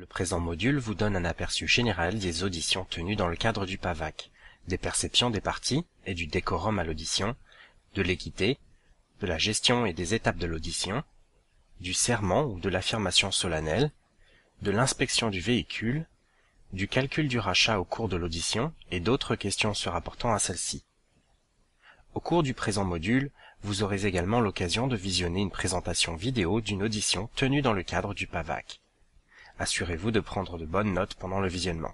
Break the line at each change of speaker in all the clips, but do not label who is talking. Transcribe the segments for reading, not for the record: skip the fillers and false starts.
Le présent module vous donne un aperçu général des auditions tenues dans le cadre du PAVAC, des perceptions des parties et du décorum à l'audition, de l'équité, de la gestion et des étapes de l'audition, du serment ou de l'affirmation solennelle, de l'inspection du véhicule, du calcul du rachat au cours de l'audition et d'autres questions se rapportant à celle-ci. Au cours du présent module, vous aurez également l'occasion de visionner une présentation vidéo d'une audition tenue dans le cadre du PAVAC. Assurez-vous de prendre de bonnes notes pendant le visionnement.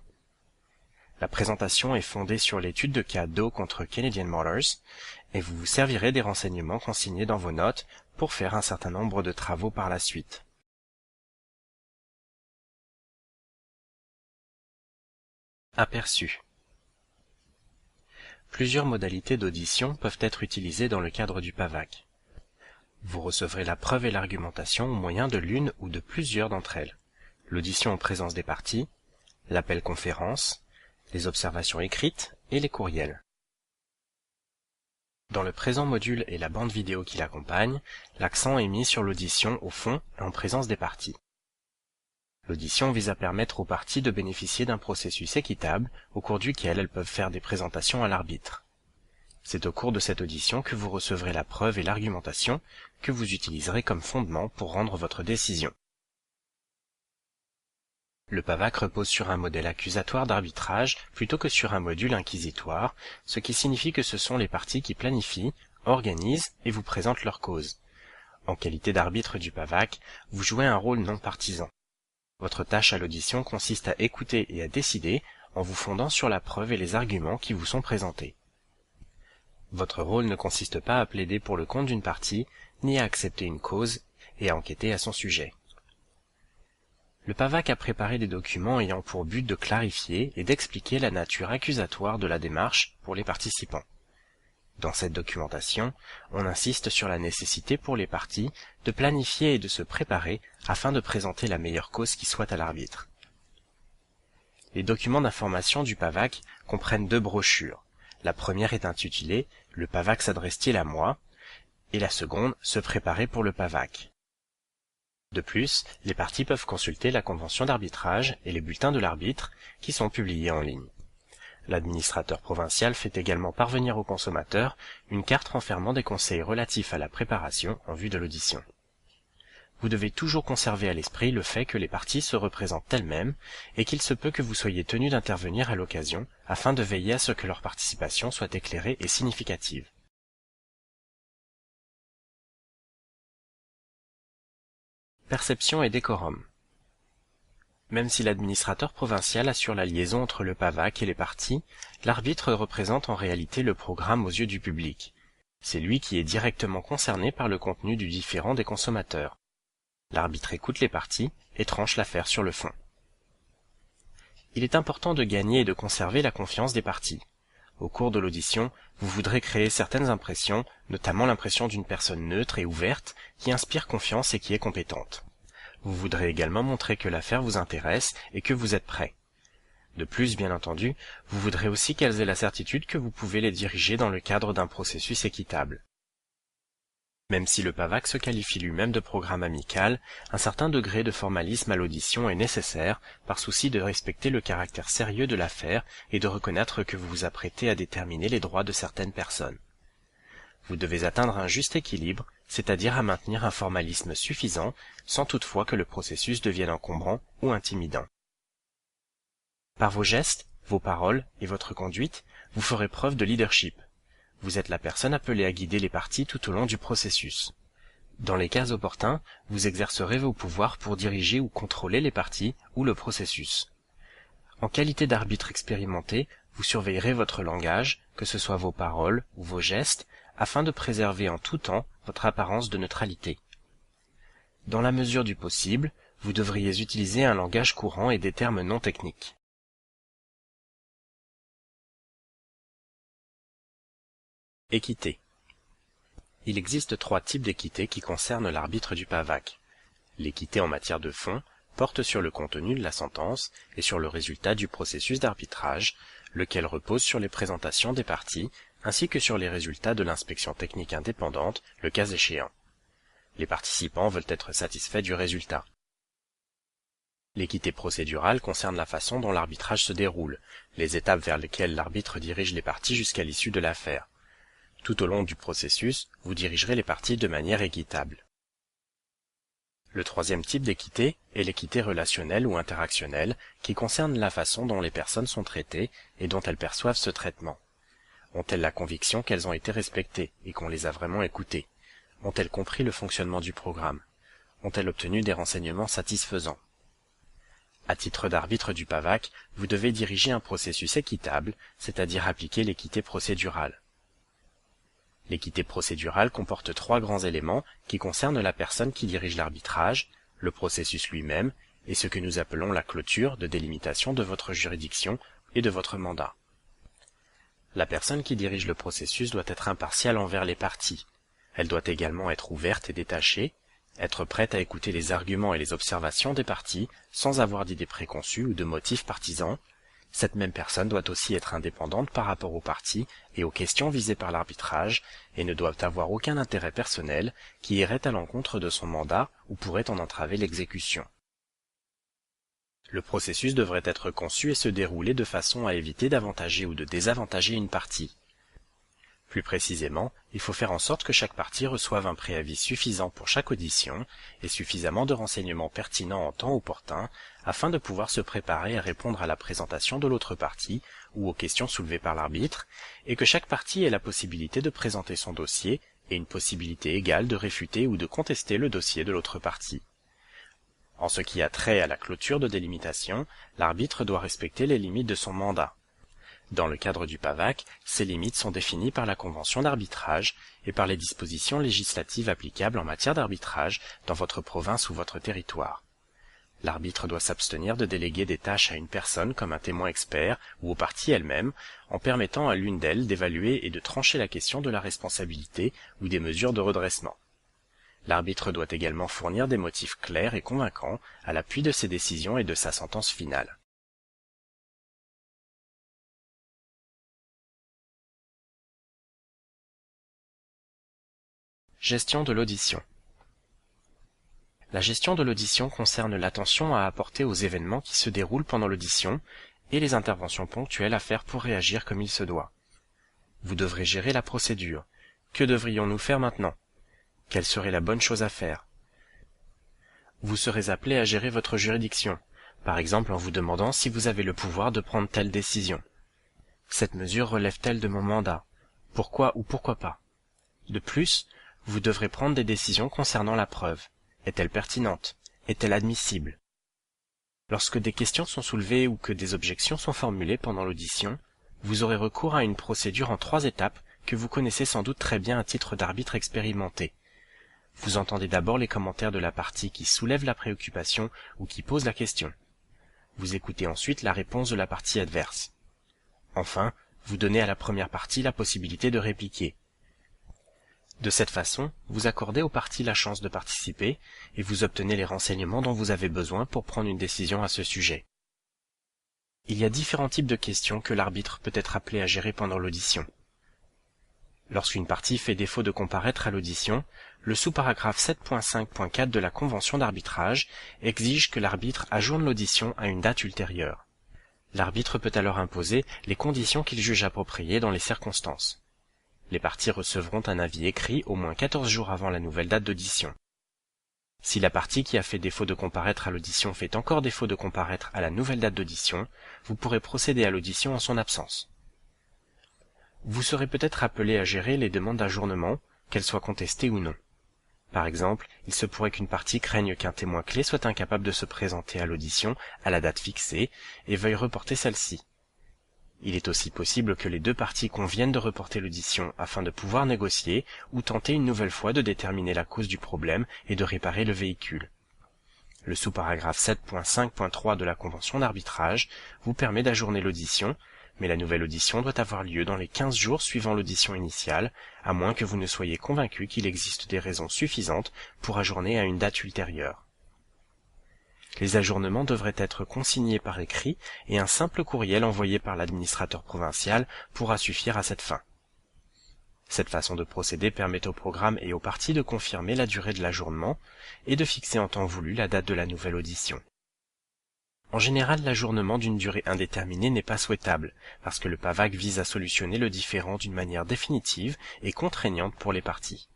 La présentation est fondée sur l'étude de cas Doe contre Canadian Motors et vous vous servirez des renseignements consignés dans vos notes pour faire un certain nombre de travaux par la suite. Aperçu. Plusieurs modalités d'audition peuvent être utilisées dans le cadre du PAVAC. Vous recevrez la preuve et l'argumentation au moyen de l'une ou de plusieurs d'entre elles. L'audition en présence des parties, l'appel conférence, les observations écrites et les courriels. Dans le présent module et la bande vidéo qui l'accompagne, l'accent est mis sur l'audition au fond et en présence des parties. L'audition vise à permettre aux parties de bénéficier d'un processus équitable au cours duquel elles peuvent faire des présentations à l'arbitre. C'est au cours de cette audition que vous recevrez la preuve et l'argumentation que vous utiliserez comme fondement pour rendre votre décision. Le PAVAC repose sur un modèle accusatoire d'arbitrage plutôt que sur un module inquisitoire, ce qui signifie que ce sont les parties qui planifient, organisent et vous présentent leur cause. En qualité d'arbitre du PAVAC, vous jouez un rôle non partisan. Votre tâche à l'audition consiste à écouter et à décider en vous fondant sur la preuve et les arguments qui vous sont présentés. Votre rôle ne consiste pas à plaider pour le compte d'une partie, ni à accepter une cause et à enquêter à son sujet. Le PAVAC a préparé des documents ayant pour but de clarifier et d'expliquer la nature accusatoire de la démarche pour les participants. Dans cette documentation, on insiste sur la nécessité pour les parties de planifier et de se préparer afin de présenter la meilleure cause qui soit à l'arbitre. Les documents d'information du PAVAC comprennent deux brochures. La première est intitulée « Le PAVAC s'adresse-t-il à moi ?» et la seconde « Se préparer pour le PAVAC ». De plus, les parties peuvent consulter la convention d'arbitrage et les bulletins de l'arbitre qui sont publiés en ligne. L'administrateur provincial fait également parvenir aux consommateurs une carte renfermant des conseils relatifs à la préparation en vue de l'audition. Vous devez toujours conserver à l'esprit le fait que les parties se représentent elles-mêmes et qu'il se peut que vous soyez tenu d'intervenir à l'occasion afin de veiller à ce que leur participation soit éclairée et significative. Perception et décorum. Même si l'administrateur provincial assure la liaison entre le PAVAC et les parties, l'arbitre représente en réalité le programme aux yeux du public. C'est lui qui est directement concerné par le contenu du différend des consommateurs. L'arbitre écoute les parties et tranche l'affaire sur le fond. Il est important de gagner et de conserver la confiance des parties. Au cours de l'audition, vous voudrez créer certaines impressions, notamment l'impression d'une personne neutre et ouverte qui inspire confiance et qui est compétente. Vous voudrez également montrer que l'affaire vous intéresse et que vous êtes prêt. De plus, bien entendu, vous voudrez aussi qu'elles aient la certitude que vous pouvez les diriger dans le cadre d'un processus équitable. Même si le PAVAC se qualifie lui-même de programme amical, un certain degré de formalisme à l'audition est nécessaire par souci de respecter le caractère sérieux de l'affaire et de reconnaître que vous vous apprêtez à déterminer les droits de certaines personnes. Vous devez atteindre un juste équilibre, c'est-à-dire à maintenir un formalisme suffisant, sans toutefois que le processus devienne encombrant ou intimidant. Par vos gestes, vos paroles et votre conduite, vous ferez preuve de leadership. Vous êtes la personne appelée à guider les parties tout au long du processus. Dans les cas opportuns, vous exercerez vos pouvoirs pour diriger ou contrôler les parties ou le processus. En qualité d'arbitre expérimenté, vous surveillerez votre langage, que ce soit vos paroles ou vos gestes, afin de préserver en tout temps votre apparence de neutralité. Dans la mesure du possible, vous devriez utiliser un langage courant et des termes non techniques. Équité. Il existe 3 types d'équité qui concernent l'arbitre du PAVAC. L'équité en matière de fond porte sur le contenu de la sentence et sur le résultat du processus d'arbitrage, lequel repose sur les présentations des parties ainsi que sur les résultats de l'inspection technique indépendante, le cas échéant. Les participants veulent être satisfaits du résultat. L'équité procédurale concerne la façon dont l'arbitrage se déroule, les étapes vers lesquelles l'arbitre dirige les parties jusqu'à l'issue de l'affaire. Tout au long du processus, vous dirigerez les parties de manière équitable. Le troisième type d'équité est l'équité relationnelle ou interactionnelle, qui concerne la façon dont les personnes sont traitées et dont elles perçoivent ce traitement. Ont-elles la conviction qu'elles ont été respectées et qu'on les a vraiment écoutées? Ont-elles compris le fonctionnement du programme? Ont-elles obtenu des renseignements satisfaisants? À titre d'arbitre du PAVAC, vous devez diriger un processus équitable, c'est-à-dire appliquer l'équité procédurale. L'équité procédurale comporte 3 grands éléments qui concernent la personne qui dirige l'arbitrage, le processus lui-même et ce que nous appelons la clôture de délimitation de votre juridiction et de votre mandat. La personne qui dirige le processus doit être impartiale envers les parties. Elle doit également être ouverte et détachée, être prête à écouter les arguments et les observations des parties sans avoir d'idées préconçues ou de motifs partisans. Cette même personne doit aussi être indépendante par rapport aux parties et aux questions visées par l'arbitrage et ne doit avoir aucun intérêt personnel qui irait à l'encontre de son mandat ou pourrait en entraver l'exécution. Le processus devrait être conçu et se dérouler de façon à éviter d'avantager ou de désavantager une partie. Plus précisément, il faut faire en sorte que chaque partie reçoive un préavis suffisant pour chaque audition et suffisamment de renseignements pertinents en temps opportun afin de pouvoir se préparer à répondre à la présentation de l'autre partie ou aux questions soulevées par l'arbitre, et que chaque partie ait la possibilité de présenter son dossier et une possibilité égale de réfuter ou de contester le dossier de l'autre partie. En ce qui a trait à la clôture de délimitation, l'arbitre doit respecter les limites de son mandat. Dans le cadre du PAVAC, ces limites sont définies par la convention d'arbitrage et par les dispositions législatives applicables en matière d'arbitrage dans votre province ou votre territoire. L'arbitre doit s'abstenir de déléguer des tâches à une personne comme un témoin expert ou aux parties elles-mêmes, en permettant à l'une d'elles d'évaluer et de trancher la question de la responsabilité ou des mesures de redressement. L'arbitre doit également fournir des motifs clairs et convaincants à l'appui de ses décisions et de sa sentence finale. Gestion de l'audition. La gestion de l'audition concerne l'attention à apporter aux événements qui se déroulent pendant l'audition et les interventions ponctuelles à faire pour réagir comme il se doit. Vous devrez gérer la procédure. Que devrions-nous faire maintenant? Quelle serait la bonne chose à faire? Vous serez appelé à gérer votre juridiction, par exemple en vous demandant si vous avez le pouvoir de prendre telle décision. Cette mesure relève-t-elle de mon mandat? Pourquoi ou pourquoi pas? De plus, vous devrez prendre des décisions concernant la preuve. Est-elle pertinente? Est-elle admissible? Lorsque des questions sont soulevées ou que des objections sont formulées pendant l'audition, vous aurez recours à une procédure en 3 étapes que vous connaissez sans doute très bien à titre d'arbitre expérimenté. Vous entendez d'abord les commentaires de la partie qui soulève la préoccupation ou qui pose la question. Vous écoutez ensuite la réponse de la partie adverse. Enfin, vous donnez à la première partie la possibilité de répliquer. De cette façon, vous accordez aux parties la chance de participer et vous obtenez les renseignements dont vous avez besoin pour prendre une décision à ce sujet. Il y a différents types de questions que l'arbitre peut être appelé à gérer pendant l'audition. Lorsqu'une partie fait défaut de comparaître à l'audition, le sous-paragraphe 7.5.4 de la Convention d'arbitrage exige que l'arbitre ajourne l'audition à une date ultérieure. L'arbitre peut alors imposer les conditions qu'il juge appropriées dans les circonstances. Les parties recevront un avis écrit au moins 14 jours avant la nouvelle date d'audition. Si la partie qui a fait défaut de comparaître à l'audition fait encore défaut de comparaître à la nouvelle date d'audition, vous pourrez procéder à l'audition en son absence. Vous serez peut-être appelé à gérer les demandes d'ajournement, qu'elles soient contestées ou non. Par exemple, il se pourrait qu'une partie craigne qu'un témoin clé soit incapable de se présenter à l'audition à la date fixée et veuille reporter celle-ci. Il est aussi possible que les 2 parties conviennent de reporter l'audition afin de pouvoir négocier ou tenter une nouvelle fois de déterminer la cause du problème et de réparer le véhicule. Le sous-paragraphe 7.5.3 de la Convention d'arbitrage vous permet d'ajourner l'audition, mais la nouvelle audition doit avoir lieu dans les 15 jours suivant l'audition initiale, à moins que vous ne soyez convaincu qu'il existe des raisons suffisantes pour ajourner à une date ultérieure. Les ajournements devraient être consignés par écrit et un simple courriel envoyé par l'administrateur provincial pourra suffire à cette fin. Cette façon de procéder permet au programme et aux parties de confirmer la durée de l'ajournement et de fixer en temps voulu la date de la nouvelle audition. En général, l'ajournement d'une durée indéterminée n'est pas souhaitable, parce que le PAVAC vise à solutionner le différend d'une manière définitive et contraignante pour les parties.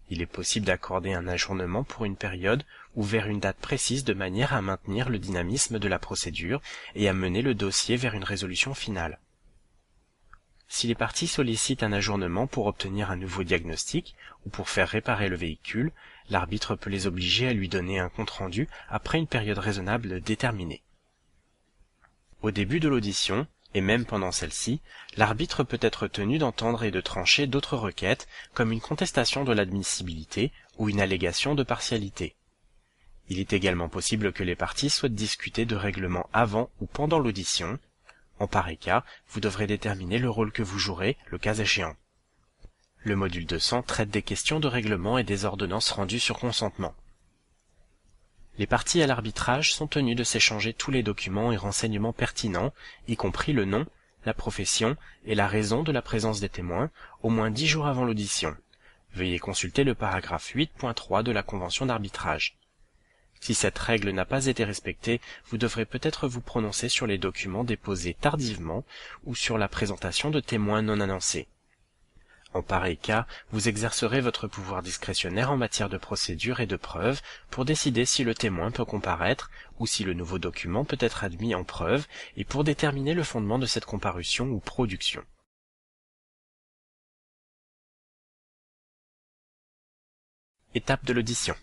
Il est possible d'accorder un ajournement pour une période ou vers une date précise de manière à maintenir le dynamisme de la procédure et à mener le dossier vers une résolution finale. Si les parties sollicitent un ajournement pour obtenir un nouveau diagnostic ou pour faire réparer le véhicule, l'arbitre peut les obliger à lui donner un compte-rendu après une période raisonnable déterminée. Au début de l'audition, et même pendant celle-ci, l'arbitre peut être tenu d'entendre et de trancher d'autres requêtes, comme une contestation de l'admissibilité ou une allégation de partialité. Il est également possible que les parties souhaitent discuter de règlements avant ou pendant l'audition. En pareil cas, vous devrez déterminer le rôle que vous jouerez, le cas échéant. Le module 200 traite des questions de règlement et des ordonnances rendues sur consentement. Les parties à l'arbitrage sont tenues de s'échanger tous les documents et renseignements pertinents, y compris le nom, la profession et la raison de la présence des témoins, au moins 10 jours avant l'audition. Veuillez consulter le paragraphe 8.3 de la Convention d'arbitrage. Si cette règle n'a pas été respectée, vous devrez peut-être vous prononcer sur les documents déposés tardivement ou sur la présentation de témoins non annoncés. En pareil cas, vous exercerez votre pouvoir discrétionnaire en matière de procédure et de preuve pour décider si le témoin peut comparaître ou si le nouveau document peut être admis en preuve et pour déterminer le fondement de cette comparution ou production. Étape de l'audition.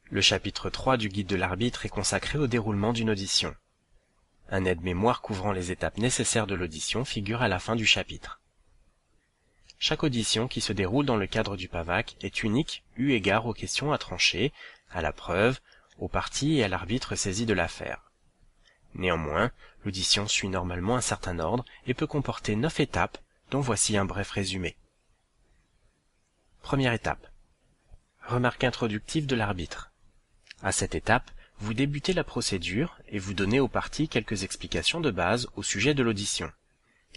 Le chapitre 3 du guide de l'arbitre est consacré au déroulement d'une audition. Un aide-mémoire couvrant les étapes nécessaires de l'audition figure à la fin du chapitre. Chaque audition qui se déroule dans le cadre du PAVAC est unique eu égard aux questions à trancher, à la preuve, aux parties et à l'arbitre saisi de l'affaire. Néanmoins, l'audition suit normalement un certain ordre et peut comporter 9 étapes, dont voici un bref résumé. Première étape. Remarque introductive de l'arbitre. À cette étape, vous débutez la procédure et vous donnez aux parties quelques explications de base au sujet de l'audition.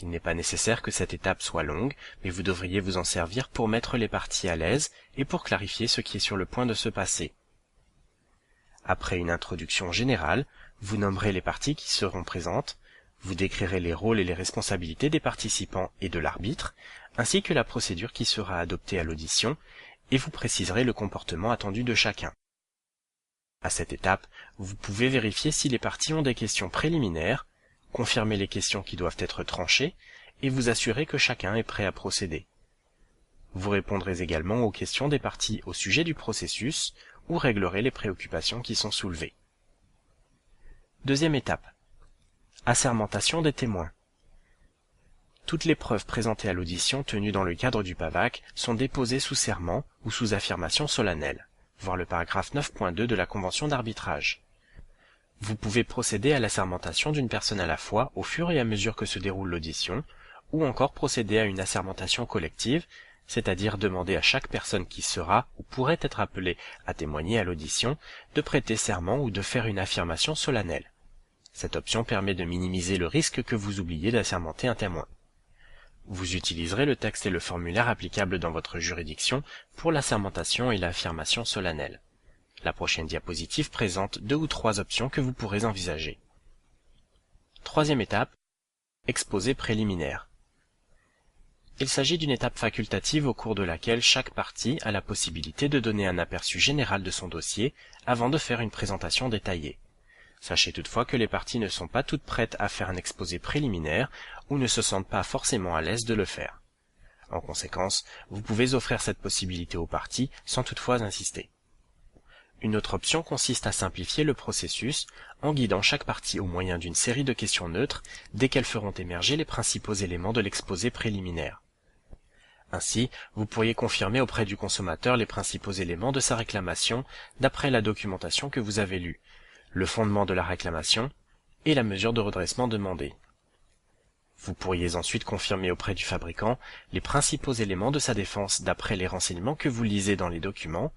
Il n'est pas nécessaire que cette étape soit longue, mais vous devriez vous en servir pour mettre les parties à l'aise et pour clarifier ce qui est sur le point de se passer. Après une introduction générale, vous nommerez les parties qui seront présentes, vous décrirez les rôles et les responsabilités des participants et de l'arbitre, ainsi que la procédure qui sera adoptée à l'audition, et vous préciserez le comportement attendu de chacun. À cette étape, vous pouvez vérifier si les parties ont des questions préliminaires, confirmer les questions qui doivent être tranchées et vous assurer que chacun est prêt à procéder. Vous répondrez également aux questions des parties au sujet du processus ou réglerez les préoccupations qui sont soulevées. Deuxième étape. Assermentation des témoins. Toutes les preuves présentées à l'audition tenue dans le cadre du PAVAC sont déposées sous serment ou sous affirmation solennelle, voir le paragraphe 9.2 de la Convention d'arbitrage. Vous pouvez procéder à l'assermentation d'une personne à la fois au fur et à mesure que se déroule l'audition, ou encore procéder à une assermentation collective, c'est-à-dire demander à chaque personne qui sera ou pourrait être appelée à témoigner à l'audition de prêter serment ou de faire une affirmation solennelle. Cette option permet de minimiser le risque que vous oubliez d'assermenter un témoin. Vous utiliserez le texte et le formulaire applicables dans votre juridiction pour l'assermentation et l'affirmation solennelle. La prochaine diapositive présente 2 ou 3 options que vous pourrez envisager. Troisième étape, exposé préliminaire. Il s'agit d'une étape facultative au cours de laquelle chaque partie a la possibilité de donner un aperçu général de son dossier avant de faire une présentation détaillée. Sachez toutefois que les parties ne sont pas toutes prêtes à faire un exposé préliminaire ou ne se sentent pas forcément à l'aise de le faire. En conséquence, vous pouvez offrir cette possibilité aux parties sans toutefois insister. Une autre option consiste à simplifier le processus en guidant chaque partie au moyen d'une série de questions neutres dès qu'elles feront émerger les principaux éléments de l'exposé préliminaire. Ainsi, vous pourriez confirmer auprès du consommateur les principaux éléments de sa réclamation d'après la documentation que vous avez lue, le fondement de la réclamation et la mesure de redressement demandée. Vous pourriez ensuite confirmer auprès du fabricant les principaux éléments de sa défense d'après les renseignements que vous lisez dans les documents,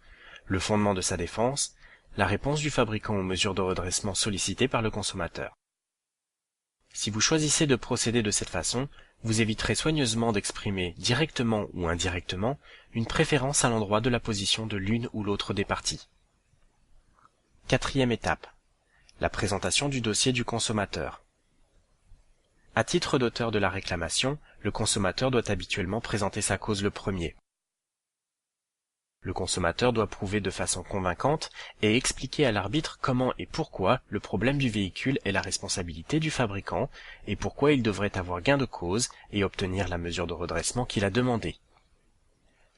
le fondement de sa défense, la réponse du fabricant aux mesures de redressement sollicitées par le consommateur. Si vous choisissez de procéder de cette façon, vous éviterez soigneusement d'exprimer, directement ou indirectement, une préférence à l'endroit de la position de l'une ou l'autre des parties. Quatrième étape. La présentation du dossier du consommateur. À titre d'auteur de la réclamation, le consommateur doit habituellement présenter sa cause le premier. Le consommateur doit prouver de façon convaincante et expliquer à l'arbitre comment et pourquoi le problème du véhicule est la responsabilité du fabricant et pourquoi il devrait avoir gain de cause et obtenir la mesure de redressement qu'il a demandée.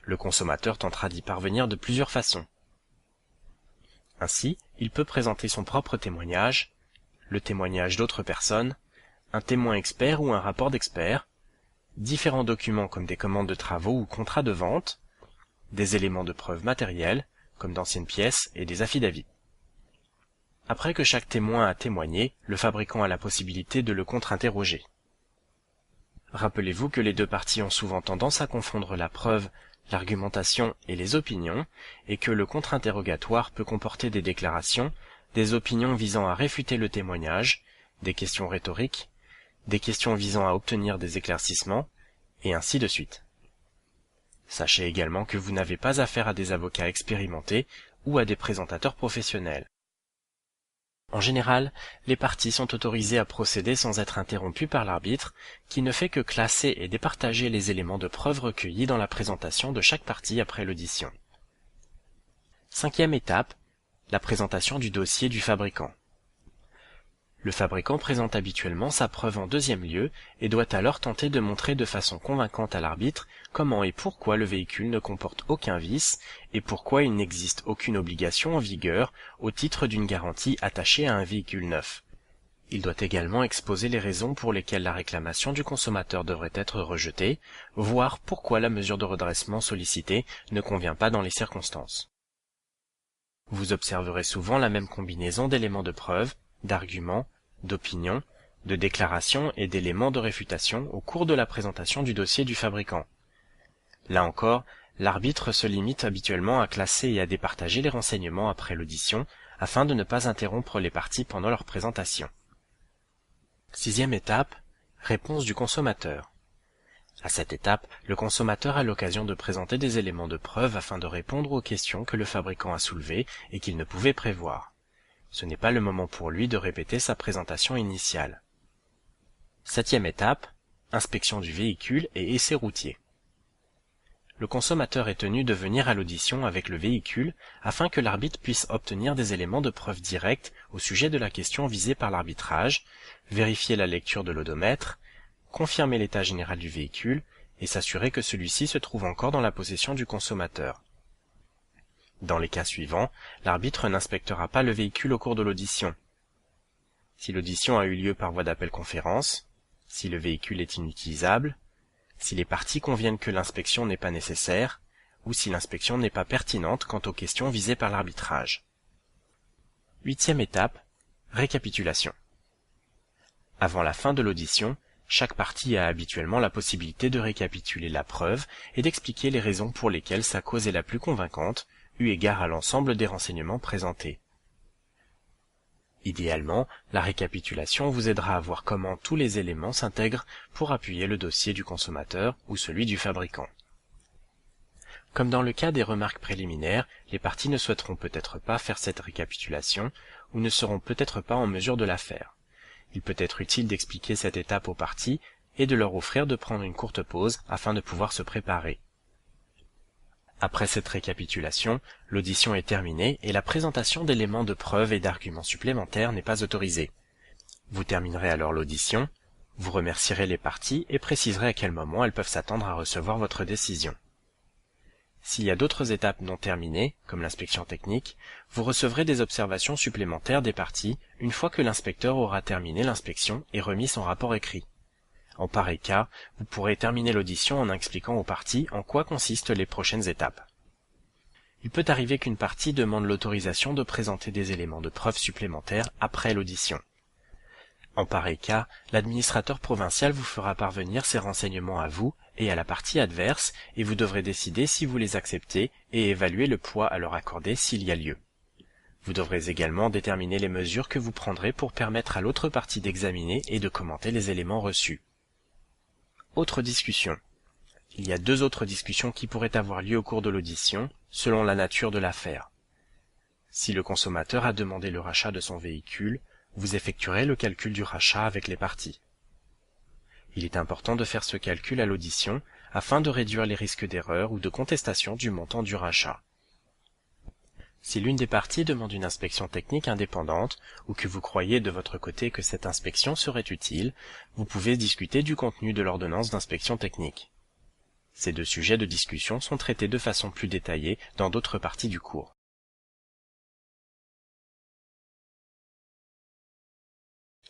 Le consommateur tentera d'y parvenir de plusieurs façons. Ainsi, il peut présenter son propre témoignage, le témoignage d'autres personnes, un témoin expert ou un rapport d'expert, différents documents comme des commandes de travaux ou contrats de vente, des éléments de preuve matériels, comme d'anciennes pièces et des affidavits. Après que chaque témoin a témoigné, le fabricant a la possibilité de le contre-interroger. Rappelez-vous que les deux parties ont souvent tendance à confondre la preuve, l'argumentation et les opinions, et que le contre-interrogatoire peut comporter des déclarations, des opinions visant à réfuter le témoignage, des questions rhétoriques, des questions visant à obtenir des éclaircissements, et ainsi de suite. Sachez également que vous n'avez pas affaire à des avocats expérimentés ou à des présentateurs professionnels. En général, les parties sont autorisées à procéder sans être interrompues par l'arbitre, qui ne fait que classer et départager les éléments de preuve recueillis dans la présentation de chaque partie après l'audition. Cinquième étape, la présentation du dossier du fabricant. Le fabricant présente habituellement sa preuve en deuxième lieu et doit alors tenter de montrer de façon convaincante à l'arbitre comment et pourquoi le véhicule ne comporte aucun vice et pourquoi il n'existe aucune obligation en vigueur au titre d'une garantie attachée à un véhicule neuf. Il doit également exposer les raisons pour lesquelles la réclamation du consommateur devrait être rejetée, voire pourquoi la mesure de redressement sollicitée ne convient pas dans les circonstances. Vous observerez souvent la même combinaison d'éléments de preuve, d'arguments, d'opinions, de déclarations et d'éléments de réfutation au cours de la présentation du dossier du fabricant. Là encore, l'arbitre se limite habituellement à classer et à départager les renseignements après l'audition afin de ne pas interrompre les parties pendant leur présentation. Sixième étape, réponse du consommateur. À cette étape, le consommateur a l'occasion de présenter des éléments de preuve afin de répondre aux questions que le fabricant a soulevées et qu'il ne pouvait prévoir. Ce n'est pas le moment pour lui de répéter sa présentation initiale. Septième étape, inspection du véhicule et essai routier. Le consommateur est tenu de venir à l'audition avec le véhicule afin que l'arbitre puisse obtenir des éléments de preuve directs au sujet de la question visée par l'arbitrage, vérifier la lecture de l'odomètre, confirmer l'état général du véhicule et s'assurer que celui-ci se trouve encore dans la possession du consommateur. Dans les cas suivants, l'arbitre n'inspectera pas le véhicule au cours de l'audition. Si l'audition a eu lieu par voie d'appel-conférence, si le véhicule est inutilisable, si les parties conviennent que l'inspection n'est pas nécessaire, ou si l'inspection n'est pas pertinente quant aux questions visées par l'arbitrage. Huitième étape, récapitulation. Avant la fin de l'audition, chaque partie a habituellement la possibilité de récapituler la preuve et d'expliquer les raisons pour lesquelles sa cause est la plus convaincante, eu égard à l'ensemble des renseignements présentés. Idéalement, la récapitulation vous aidera à voir comment tous les éléments s'intègrent pour appuyer le dossier du consommateur ou celui du fabricant. Comme dans le cas des remarques préliminaires, les parties ne souhaiteront peut-être pas faire cette récapitulation ou ne seront peut-être pas en mesure de la faire. Il peut être utile d'expliquer cette étape aux parties et de leur offrir de prendre une courte pause afin de pouvoir se préparer. Après cette récapitulation, l'audition est terminée et la présentation d'éléments de preuve et d'arguments supplémentaires n'est pas autorisée. Vous terminerez alors l'audition, vous remercierez les parties et préciserez à quel moment elles peuvent s'attendre à recevoir votre décision. S'il y a d'autres étapes non terminées, comme l'inspection technique, vous recevrez des observations supplémentaires des parties une fois que l'inspecteur aura terminé l'inspection et remis son rapport écrit. En pareil cas, vous pourrez terminer l'audition en expliquant aux parties en quoi consistent les prochaines étapes. Il peut arriver qu'une partie demande l'autorisation de présenter des éléments de preuve supplémentaires après l'audition. En pareil cas, l'administrateur provincial vous fera parvenir ces renseignements à vous et à la partie adverse et vous devrez décider si vous les acceptez et évaluer le poids à leur accorder s'il y a lieu. Vous devrez également déterminer les mesures que vous prendrez pour permettre à l'autre partie d'examiner et de commenter les éléments reçus. Autre discussion. Il y a deux autres discussions qui pourraient avoir lieu au cours de l'audition, selon la nature de l'affaire. Si le consommateur a demandé le rachat de son véhicule, vous effectuerez le calcul du rachat avec les parties. Il est important de faire ce calcul à l'audition afin de réduire les risques d'erreur ou de contestation du montant du rachat. Si l'une des parties demande une inspection technique indépendante ou que vous croyez de votre côté que cette inspection serait utile, vous pouvez discuter du contenu de l'ordonnance d'inspection technique. Ces deux sujets de discussion sont traités de façon plus détaillée dans d'autres parties du cours.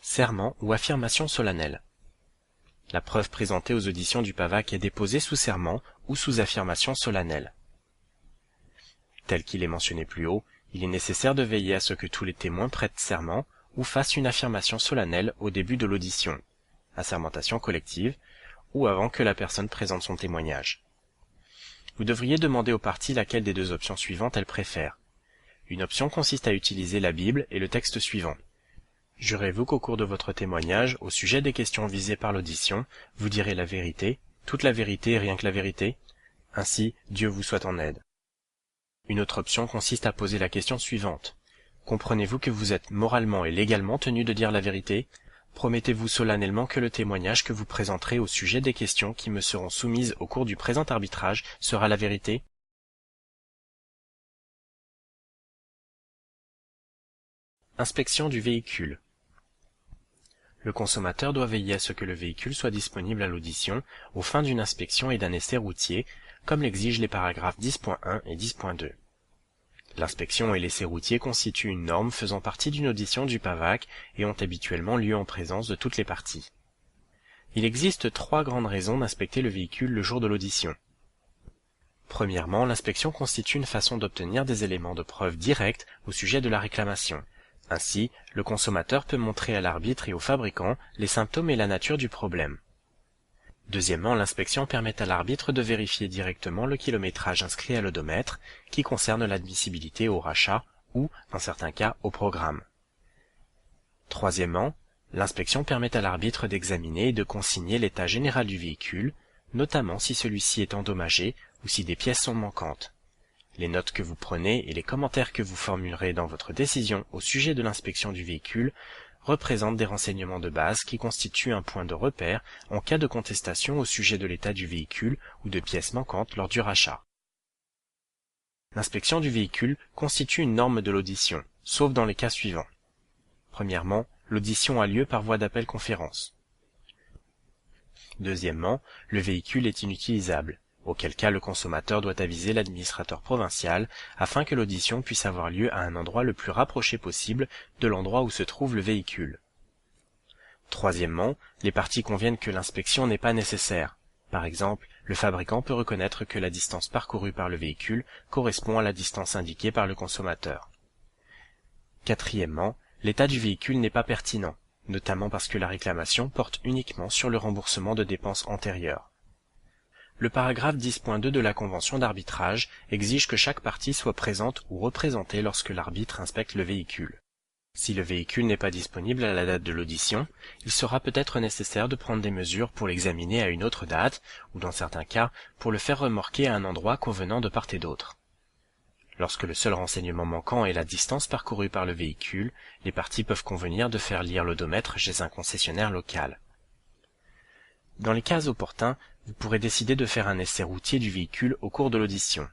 Serment ou affirmation solennelle. La preuve présentée aux auditions du PAVAC est déposée sous serment ou sous affirmation solennelle. Tel qu'il est mentionné plus haut, il est nécessaire de veiller à ce que tous les témoins prêtent serment ou fassent une affirmation solennelle au début de l'audition, assermentation collective, ou avant que la personne présente son témoignage. Vous devriez demander aux parties laquelle des deux options suivantes elles préfèrent. Une option consiste à utiliser la Bible et le texte suivant. Jurez-vous qu'au cours de votre témoignage, au sujet des questions visées par l'audition, vous direz la vérité, toute la vérité et rien que la vérité? Ainsi, Dieu vous soit en aide. Une autre option consiste à poser la question suivante. Comprenez-vous que vous êtes moralement et légalement tenu de dire la vérité? Promettez-vous solennellement que le témoignage que vous présenterez au sujet des questions qui me seront soumises au cours du présent arbitrage sera la vérité? Inspection du véhicule. Le consommateur doit veiller à ce que le véhicule soit disponible à l'audition aux fins d'une inspection et d'un essai routier, comme l'exigent les paragraphes 10.1 et 10.2. L'inspection et l'essai routier constituent une norme faisant partie d'une audition du PAVAC et ont habituellement lieu en présence de toutes les parties. Il existe 3 grandes raisons d'inspecter le véhicule le jour de l'audition. Premièrement, l'inspection constitue une façon d'obtenir des éléments de preuve directs au sujet de la réclamation. Ainsi, le consommateur peut montrer à l'arbitre et au fabricant les symptômes et la nature du problème. Deuxièmement, l'inspection permet à l'arbitre de vérifier directement le kilométrage inscrit à l'odomètre, qui concerne l'admissibilité au rachat ou, dans certains cas, au programme. Troisièmement, l'inspection permet à l'arbitre d'examiner et de consigner l'état général du véhicule, notamment si celui-ci est endommagé ou si des pièces sont manquantes. Les notes que vous prenez et les commentaires que vous formulerez dans votre décision au sujet de l'inspection du véhicule représentent des renseignements de base qui constituent un point de repère en cas de contestation au sujet de l'état du véhicule ou de pièces manquantes lors du rachat. L'inspection du véhicule constitue une norme de l'audition, sauf dans les cas suivants. Premièrement, l'audition a lieu par voie d'appel-conférence. Deuxièmement, le véhicule est inutilisable, auquel cas le consommateur doit aviser l'administrateur provincial afin que l'audition puisse avoir lieu à un endroit le plus rapproché possible de l'endroit où se trouve le véhicule. Troisièmement, les parties conviennent que l'inspection n'est pas nécessaire. Par exemple, le fabricant peut reconnaître que la distance parcourue par le véhicule correspond à la distance indiquée par le consommateur. Quatrièmement, l'état du véhicule n'est pas pertinent, notamment parce que la réclamation porte uniquement sur le remboursement de dépenses antérieures. Le paragraphe 10.2 de la convention d'arbitrage exige que chaque partie soit présente ou représentée lorsque l'arbitre inspecte le véhicule. Si le véhicule n'est pas disponible à la date de l'audition, il sera peut-être nécessaire de prendre des mesures pour l'examiner à une autre date, ou dans certains cas, pour le faire remorquer à un endroit convenant de part et d'autre. Lorsque le seul renseignement manquant est la distance parcourue par le véhicule, les parties peuvent convenir de faire lire l'odomètre chez un concessionnaire local. Dans les cas opportuns, vous pourrez décider de faire un essai routier du véhicule au cours de l'audition.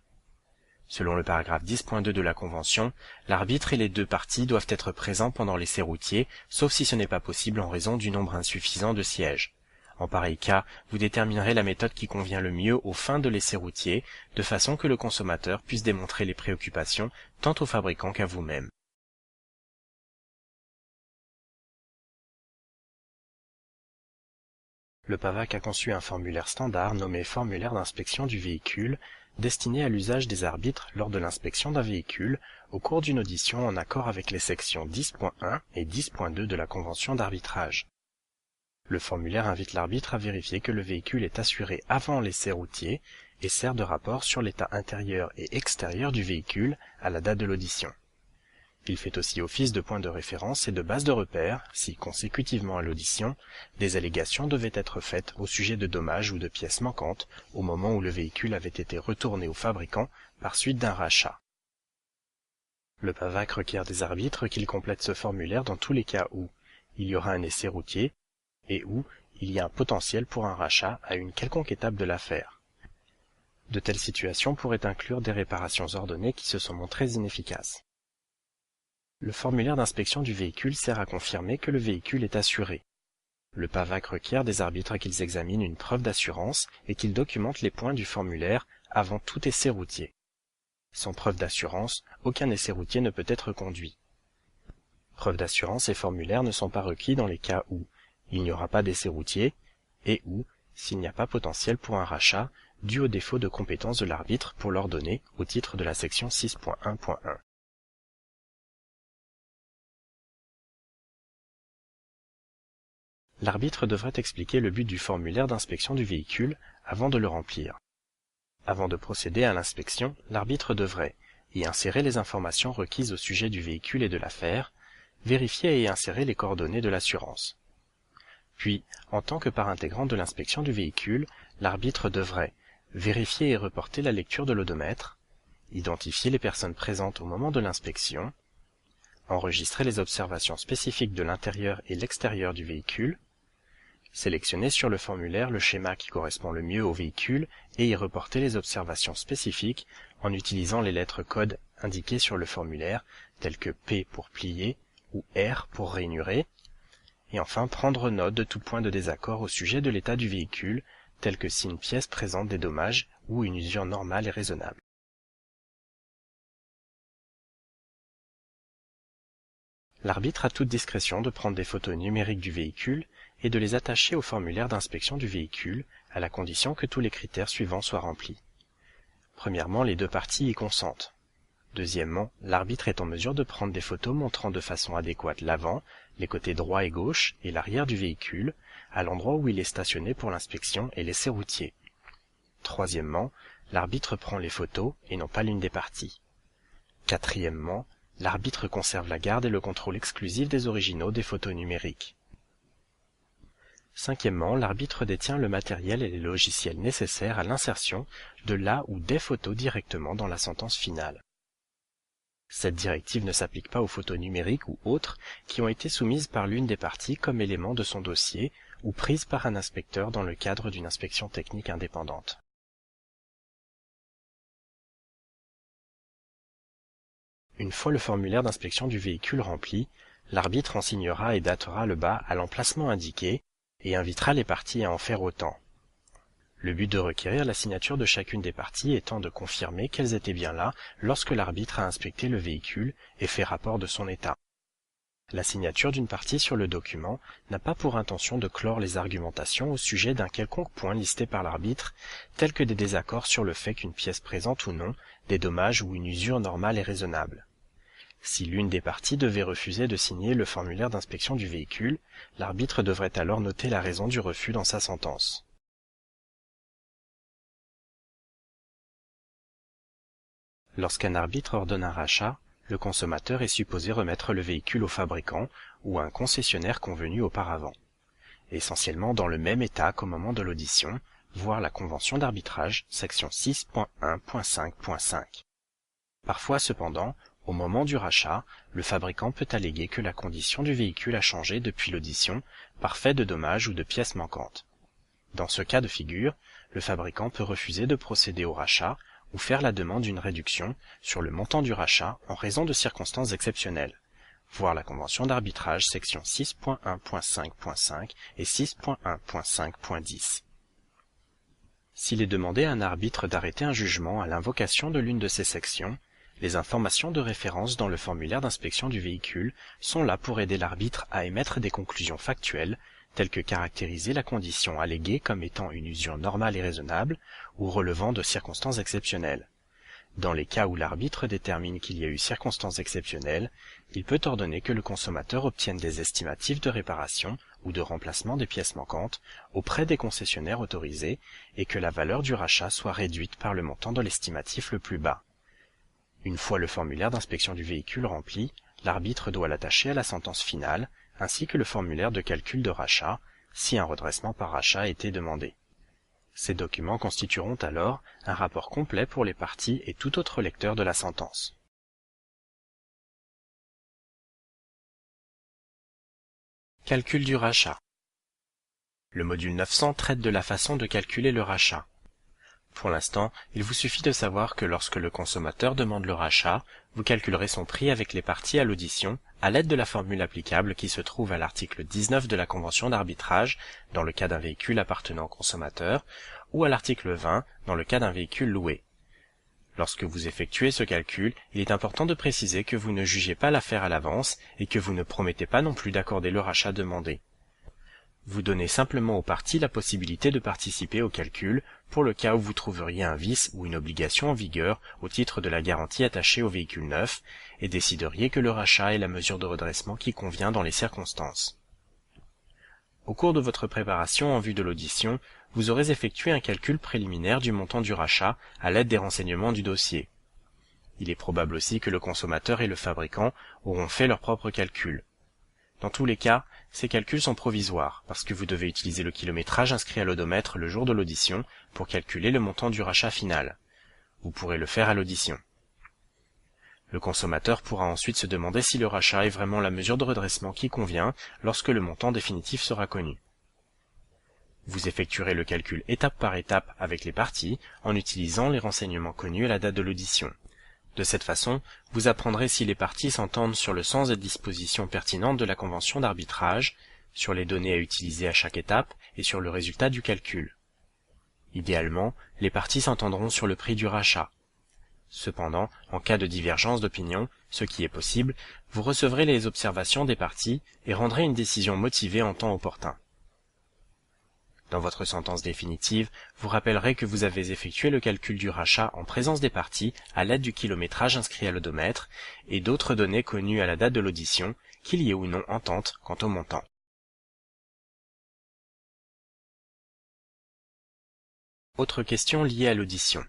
Selon le paragraphe 10.2 de la Convention, l'arbitre et les deux parties doivent être présents pendant l'essai routier, sauf si ce n'est pas possible en raison du nombre insuffisant de sièges. En pareil cas, vous déterminerez la méthode qui convient le mieux aux fins de l'essai routier, de façon que le consommateur puisse démontrer les préoccupations tant au fabricant qu'à vous-même. Le PAVAC a conçu un formulaire standard nommé formulaire d'inspection du véhicule, destiné à l'usage des arbitres lors de l'inspection d'un véhicule au cours d'une audition en accord avec les sections 10.1 et 10.2 de la Convention d'arbitrage. Le formulaire invite l'arbitre à vérifier que le véhicule est assuré avant l'essai routier et sert de rapport sur l'état intérieur et extérieur du véhicule à la date de l'audition. Il fait aussi office de point de référence et de base de repère si, consécutivement à l'audition, des allégations devaient être faites au sujet de dommages ou de pièces manquantes au moment où le véhicule avait été retourné au fabricant par suite d'un rachat. Le PAVAC requiert des arbitres qu'ils complètent ce formulaire dans tous les cas où il y aura un essai routier et où il y a un potentiel pour un rachat à une quelconque étape de l'affaire. De telles situations pourraient inclure des réparations ordonnées qui se sont montrées inefficaces. Le formulaire d'inspection du véhicule sert à confirmer que le véhicule est assuré. Le PAVAC requiert des arbitres qu'ils examinent une preuve d'assurance et qu'ils documentent les points du formulaire avant tout essai routier. Sans preuve d'assurance, aucun essai routier ne peut être conduit. Preuve d'assurance et formulaire ne sont pas requis dans les cas où il n'y aura pas d'essai routier et où, s'il n'y a pas potentiel pour un rachat, dû au défaut de compétence de l'arbitre pour l'ordonner au titre de la section 6.1.1. L'arbitre devrait expliquer le but du formulaire d'inspection du véhicule avant de le remplir. Avant de procéder à l'inspection, l'arbitre devrait y insérer les informations requises au sujet du véhicule et de l'affaire, vérifier et insérer les coordonnées de l'assurance. Puis, en tant que part intégrante de l'inspection du véhicule, l'arbitre devrait vérifier et reporter la lecture de l'odomètre, identifier les personnes présentes au moment de l'inspection, enregistrer les observations spécifiques de l'intérieur et l'extérieur du véhicule, sélectionner sur le formulaire le schéma qui correspond le mieux au véhicule et y reporter les observations spécifiques en utilisant les lettres codes indiquées sur le formulaire, telles que P pour plier ou R pour rainurer, et enfin prendre note de tout point de désaccord au sujet de l'état du véhicule, tel que si une pièce présente des dommages ou une usure normale et raisonnable. L'arbitre a toute discrétion de prendre des photos numériques du véhicule et de les attacher au formulaire d'inspection du véhicule, à la condition que tous les critères suivants soient remplis. Premièrement, les deux parties y consentent. Deuxièmement, l'arbitre est en mesure de prendre des photos montrant de façon adéquate l'avant, les côtés droit et gauche et l'arrière du véhicule, à l'endroit où il est stationné pour l'inspection et l'essai routier. Troisièmement, l'arbitre prend les photos et non pas l'une des parties. Quatrièmement, l'arbitre conserve la garde et le contrôle exclusif des originaux des photos numériques. Cinquièmement, l'arbitre détient le matériel et les logiciels nécessaires à l'insertion de la ou des photos directement dans la sentence finale. Cette directive ne s'applique pas aux photos numériques ou autres qui ont été soumises par l'une des parties comme élément de son dossier ou prises par un inspecteur dans le cadre d'une inspection technique indépendante. Une fois le formulaire d'inspection du véhicule rempli, l'arbitre en signera et datera le bas à l'emplacement indiqué et invitera les parties à en faire autant. Le but de requérir la signature de chacune des parties étant de confirmer qu'elles étaient bien là lorsque l'arbitre a inspecté le véhicule et fait rapport de son état. La signature d'une partie sur le document n'a pas pour intention de clore les argumentations au sujet d'un quelconque point listé par l'arbitre, tels que des désaccords sur le fait qu'une pièce présente ou non des dommages ou une usure normale et raisonnable. Si l'une des parties devait refuser de signer le formulaire d'inspection du véhicule, l'arbitre devrait alors noter la raison du refus dans sa sentence. Lorsqu'un arbitre ordonne un rachat, le consommateur est supposé remettre le véhicule au fabricant ou à un concessionnaire convenu auparavant, essentiellement dans le même état qu'au moment de l'audition, voir la convention d'arbitrage, section 6.1.5.5. Parfois cependant, au moment du rachat, le fabricant peut alléguer que la condition du véhicule a changé depuis l'audition par fait de dommages ou de pièces manquantes. Dans ce cas de figure, le fabricant peut refuser de procéder au rachat ou faire la demande d'une réduction sur le montant du rachat en raison de circonstances exceptionnelles. Voir la convention d'arbitrage section 6.1.5.5 et 6.1.5.10. S'il est demandé à un arbitre d'arrêter un jugement à l'invocation de l'une de ces sections, les informations de référence dans le formulaire d'inspection du véhicule sont là pour aider l'arbitre à émettre des conclusions factuelles, telles que caractériser la condition alléguée comme étant une usure normale et raisonnable ou relevant de circonstances exceptionnelles. Dans les cas où l'arbitre détermine qu'il y a eu circonstances exceptionnelles, il peut ordonner que le consommateur obtienne des estimatifs de réparation ou de remplacement des pièces manquantes auprès des concessionnaires autorisés et que la valeur du rachat soit réduite par le montant de l'estimatif le plus bas. Une fois le formulaire d'inspection du véhicule rempli, l'arbitre doit l'attacher à la sentence finale, ainsi que le formulaire de calcul de rachat, si un redressement par rachat a été demandé. Ces documents constitueront alors un rapport complet pour les parties et tout autre lecteur de la sentence. Calcul du rachat. Le module 900 traite de la façon de calculer le rachat. Pour l'instant, il vous suffit de savoir que lorsque le consommateur demande le rachat, vous calculerez son prix avec les parties à l'audition à l'aide de la formule applicable qui se trouve à l'article 19 de la convention d'arbitrage dans le cas d'un véhicule appartenant au consommateur ou à l'article 20 dans le cas d'un véhicule loué. Lorsque vous effectuez ce calcul, il est important de préciser que vous ne jugez pas l'affaire à l'avance et que vous ne promettez pas non plus d'accorder le rachat demandé. Vous donnez simplement aux parties la possibilité de participer au calcul pour le cas où vous trouveriez un vice ou une obligation en vigueur au titre de la garantie attachée au véhicule neuf et décideriez que le rachat est la mesure de redressement qui convient dans les circonstances. Au cours de votre préparation en vue de l'audition, vous aurez effectué un calcul préliminaire du montant du rachat à l'aide des renseignements du dossier. Il est probable aussi que le consommateur et le fabricant auront fait leur propre calcul. Dans tous les cas, ces calculs sont provisoires, parce que vous devez utiliser le kilométrage inscrit à l'odomètre le jour de l'audition pour calculer le montant du rachat final. Vous pourrez le faire à l'audition. Le consommateur pourra ensuite se demander si le rachat est vraiment la mesure de redressement qui convient lorsque le montant définitif sera connu. Vous effectuerez le calcul étape par étape avec les parties en utilisant les renseignements connus à la date de l'audition. De cette façon, vous apprendrez si les parties s'entendent sur le sens des dispositions pertinentes de la convention d'arbitrage, sur les données à utiliser à chaque étape et sur le résultat du calcul. Idéalement, les parties s'entendront sur le prix du rachat. Cependant, en cas de divergence d'opinion, ce qui est possible, vous recevrez les observations des parties et rendrez une décision motivée en temps opportun. Dans votre sentence définitive, vous rappellerez que vous avez effectué le calcul du rachat en présence des parties à l'aide du kilométrage inscrit à l'odomètre et d'autres données connues à la date de l'audition, qu'il y ait ou non entente quant au montant. Autre question liée à l'audition.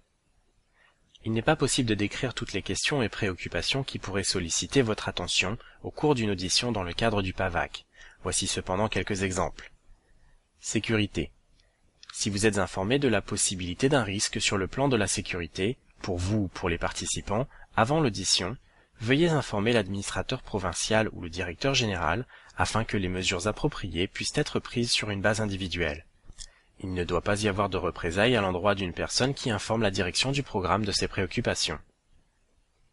Il n'est pas possible de décrire toutes les questions et préoccupations qui pourraient solliciter votre attention au cours d'une audition dans le cadre du PAVAC. Voici cependant quelques exemples. Sécurité. Si vous êtes informé de la possibilité d'un risque sur le plan de la sécurité, pour vous ou pour les participants, avant l'audition, veuillez informer l'administrateur provincial ou le directeur général afin que les mesures appropriées puissent être prises sur une base individuelle. Il ne doit pas y avoir de représailles à l'endroit d'une personne qui informe la direction du programme de ses préoccupations.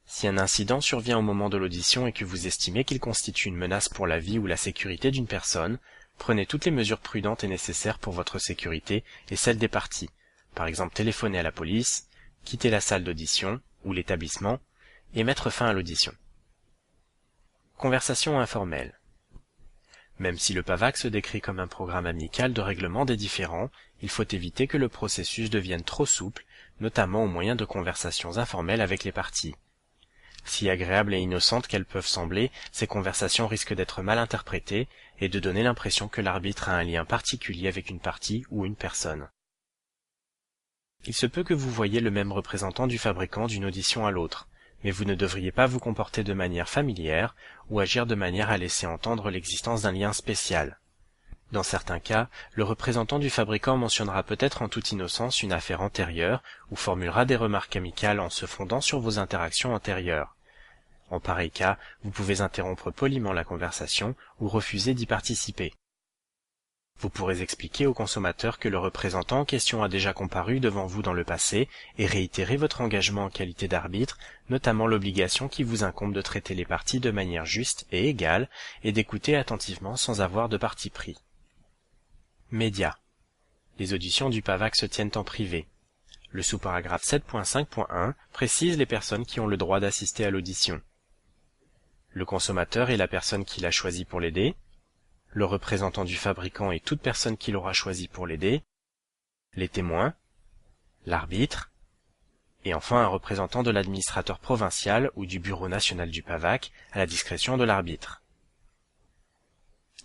Si un incident survient au moment de l'audition et que vous estimez qu'il constitue une menace pour la vie ou la sécurité d'une personne, prenez toutes les mesures prudentes et nécessaires pour votre sécurité et celle des parties, par exemple téléphoner à la police, quitter la salle d'audition ou l'établissement et mettre fin à l'audition. Conversation informelle. Même si le PAVAC se décrit comme un programme amical de règlement des différends, il faut éviter que le processus devienne trop souple, notamment au moyen de conversations informelles avec les parties. Si agréables et innocentes qu'elles peuvent sembler, ces conversations risquent d'être mal interprétées et de donner l'impression que l'arbitre a un lien particulier avec une partie ou une personne. Il se peut que vous voyiez le même représentant du fabricant d'une audition à l'autre, mais vous ne devriez pas vous comporter de manière familière ou agir de manière à laisser entendre l'existence d'un lien spécial. Dans certains cas, le représentant du fabricant mentionnera peut-être en toute innocence une affaire antérieure ou formulera des remarques amicales en se fondant sur vos interactions antérieures. En pareil cas, vous pouvez interrompre poliment la conversation ou refuser d'y participer. Vous pourrez expliquer au consommateur que le représentant en question a déjà comparu devant vous dans le passé et réitérer votre engagement en qualité d'arbitre, notamment l'obligation qui vous incombe de traiter les parties de manière juste et égale et d'écouter attentivement sans avoir de parti pris. Médias. Les auditions du PAVAC se tiennent en privé. Le sous-paragraphe 7.5.1 précise les personnes qui ont le droit d'assister à l'audition. Le consommateur est la personne qui l'a choisi pour l'aider, le représentant du fabricant et toute personne qui l'aura choisi pour l'aider, les témoins, l'arbitre, et enfin un représentant de l'administrateur provincial ou du bureau national du PAVAC à la discrétion de l'arbitre.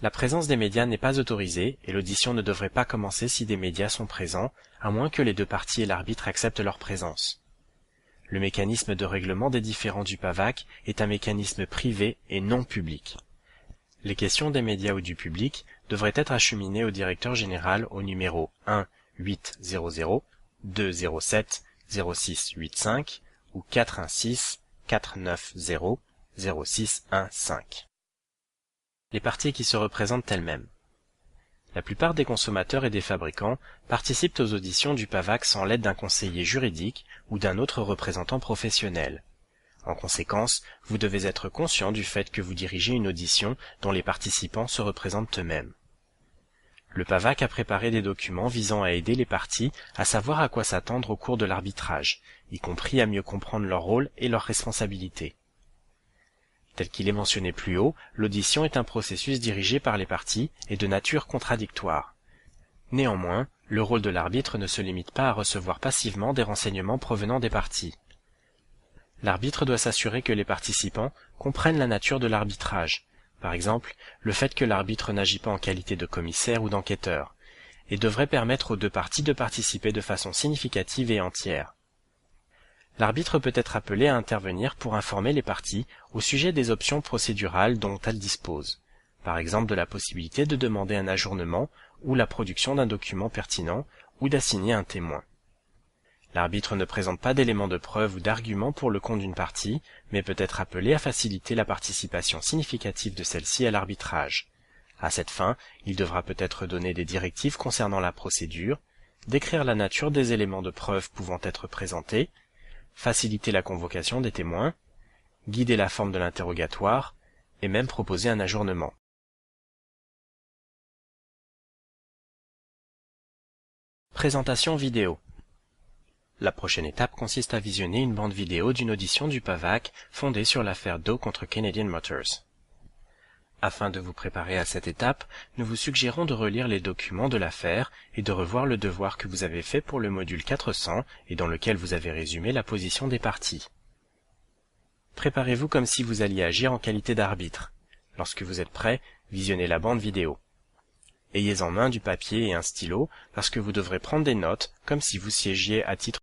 La présence des médias n'est pas autorisée et l'audition ne devrait pas commencer si des médias sont présents, à moins que les deux parties et l'arbitre acceptent leur présence. Le mécanisme de règlement des différends du PAVAC est un mécanisme privé et non public. Les questions des médias ou du public devraient être acheminées au directeur général au numéro 1 800 207 0685 ou 416 490 0615. Les parties qui se représentent elles-mêmes. La plupart des consommateurs et des fabricants participent aux auditions du PAVAC sans l'aide d'un conseiller juridique ou d'un autre représentant professionnel. En conséquence, vous devez être conscient du fait que vous dirigez une audition dont les participants se représentent eux-mêmes. Le PAVAC a préparé des documents visant à aider les parties à savoir à quoi s'attendre au cours de l'arbitrage, y compris à mieux comprendre leur rôle et leurs responsabilités. Tel qu'il est mentionné plus haut, l'audition est un processus dirigé par les parties et de nature contradictoire. Néanmoins, le rôle de l'arbitre ne se limite pas à recevoir passivement des renseignements provenant des parties. L'arbitre doit s'assurer que les participants comprennent la nature de l'arbitrage, par exemple le fait que l'arbitre n'agit pas en qualité de commissaire ou d'enquêteur, et devrait permettre aux deux parties de participer de façon significative et entière. L'arbitre peut être appelé à intervenir pour informer les parties au sujet des options procédurales dont elles disposent, par exemple de la possibilité de demander un ajournement ou la production d'un document pertinent ou d'assigner un témoin. L'arbitre ne présente pas d'éléments de preuve ou d'arguments pour le compte d'une partie, mais peut être appelé à faciliter la participation significative de celle-ci à l'arbitrage. À cette fin, il devra peut-être donner des directives concernant la procédure, décrire la nature des éléments de preuve pouvant être présentés, faciliter la convocation des témoins, guider la forme de l'interrogatoire, et même proposer un ajournement. Présentation vidéo. La prochaine étape consiste à visionner une bande vidéo d'une audition du PAVAC fondée sur l'affaire Doe contre Canadian Motors. Afin de vous préparer à cette étape, nous vous suggérons de relire les documents de l'affaire et de revoir le devoir que vous avez fait pour le module 400 et dans lequel vous avez résumé la position des parties. Préparez-vous comme si vous alliez agir en qualité d'arbitre. Lorsque vous êtes prêt, visionnez la bande vidéo. Ayez en main du papier et un stylo parce que vous devrez prendre des notes comme si vous siégiez à titre